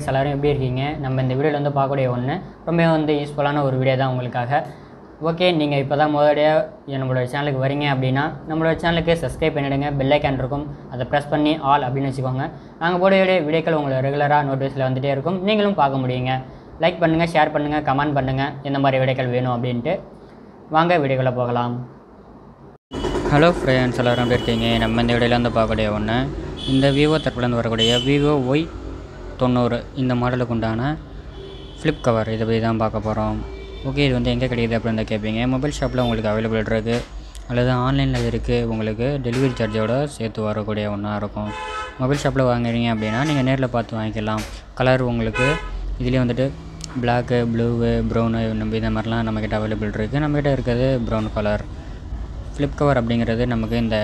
எல்லாரும் எப்படி இருக்கீங்க? நம்ம இந்த வீடியோவில் வந்து பார்க்கக்கூடிய ஒன்று ரொம்ப யூஸ்ஃபுல்லான ஒரு வீடியோ தான் உங்களுக்காக. ஓகே, நீங்கள் இப்போ தான் முதலடியாக நம்மளோட சேனலுக்கு வரீங்க அப்படின்னா நம்மளோட சேனலுக்கு சப்ஸ்கிரைப் பண்ணிவிடுங்க. பெல் ஐக்கான் இருக்கும், அதை ப்ரெஸ் பண்ணி ஆல் அப்படின்னு வச்சுக்கோங்க. நாங்கள் போடக்கூடிய வீடியோக்கள் உங்களுக்கு ரெகுலராக நோட்டீஸில் வந்துகிட்டே இருக்கும், நீங்களும் பார்க்க முடியுங்க. லைக் பண்ணுங்கள், ஷேர் பண்ணுங்கள், கமெண்ட் பண்ணுங்கள் எந்த மாதிரி வீடியோக்கள் வேணும் அப்படின்ட்டு. வாங்க வீடியோக்குள்ளே போகலாம். ஹலோ ஃப்ரெண்ட்ஸ், எல்லோரும் எப்படி இருக்கீங்க? நம்ம இந்த வீடியோவில் வந்து பார்க்கக்கூடிய ஒன்று இந்த விவோ தரப்புலேருந்து வரக்கூடிய விவோ Y90 இந்த மாடலுக்கு உண்டான ஃப்ளிப் கவர் இதை பற்றி தான் பார்க்க போகிறோம். ஓகே, இது வந்து எங்கே கிடைக்குது அப்படின்னு தான் கேட்பீங்க. மொபைல் ஷாப்பில் உங்களுக்கு அவைலபிள் இருக்குது, அல்லது ஆன்லைனில் இருக்குது. உங்களுக்கு டெலிவரி சார்ஜோட சேர்த்து வரக்கூடிய ஒன்றா இருக்கும். மொபைல் ஷாப்பில் வாங்குறீங்க அப்படின்னா நீங்கள் நேரில் பார்த்து வாங்கிக்கலாம். கலர் உங்களுக்கு இதுலேயே வந்துட்டு பிளாக்கு, ப்ளூவு, ப்ரௌனு இந்த மாதிரிலாம் நம்மக்கிட்ட அவைலபிள் இருக்குது. நம்மக்கிட்ட இருக்கிறது ப்ரௌன் கலர் ஃப்ளிப் கவர் அப்படிங்கிறது நமக்கு இந்த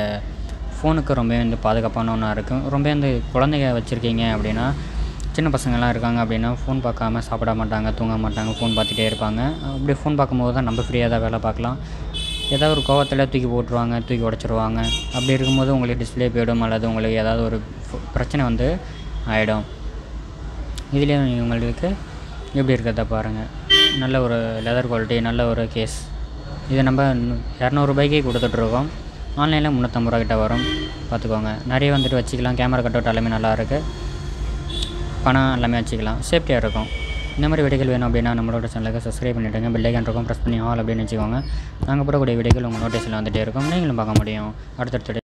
ஃபோனுக்கு ரொம்ப பாதுகாப்பான ஒன்றா இருக்கும். ரொம்ப குழந்தைங்க வச்சுருக்கீங்க அப்படின்னா, சின்ன பசங்கள்லாம் இருக்காங்க அப்படின்னா ஃபோன் பார்க்காம சாப்பிட மாட்டாங்க, தூங்க மாட்டாங்க, ஃபோன் பார்த்துட்டே இருப்பாங்க. அப்படி ஃபோன் பார்க்கும்போது தான் நம்ம ஃப்ரீயாக தான் வேலை பார்க்கலாம். ஏதாவது ஒரு கோவத்தில் தூக்கி போட்டுருவாங்க, தூக்கி உடச்சிருவாங்க. அப்படி இருக்கும்போது உங்களுக்கு டிஸ்பிளே போய்டும், அல்லது உங்களுக்கு ஏதாவது ஒரு பிரச்சனை ஆகிடும். இதுலேயும் உங்களுக்கு எப்படி இருக்கிறத பாருங்கள். நல்ல ஒரு லெதர் குவாலிட்டி, நல்ல ஒரு கேஸ். இது நம்ம 200 ரூபாய்க்கு கொடுத்துட்ருக்கோம். ஆன்லைனில் 350 ரூபா கிட்ட வரும், பார்த்துக்கோங்க. நிறைய வச்சுக்கலாம். கேமரா கட் அவுட் எல்லாமே நல்லா இருக்குது, பணம் எல்லாமே வச்சுக்கலாம், சேஃப்டியாக இருக்கும். இந்த மாதிரி வீடியோக்கள் வேணும் அப்படின்னா நம்மளோட சேனலுக்கு சப்ஸ்கிரைப் பண்ணிவிடுங்க. பெல் ஐக்கான் இருக்கும், ப்ரெஸ் பண்ணி ஆல் அப்படின்னு வச்சுக்கோங்க. நாங்கள் போடக்கூடிய வீடியோக்கள் உங்கள் நோட்டீஸில் வந்துகிட்டே இருக்கும், நீங்களும் பார்க்க முடியும். அடுத்தடுத்த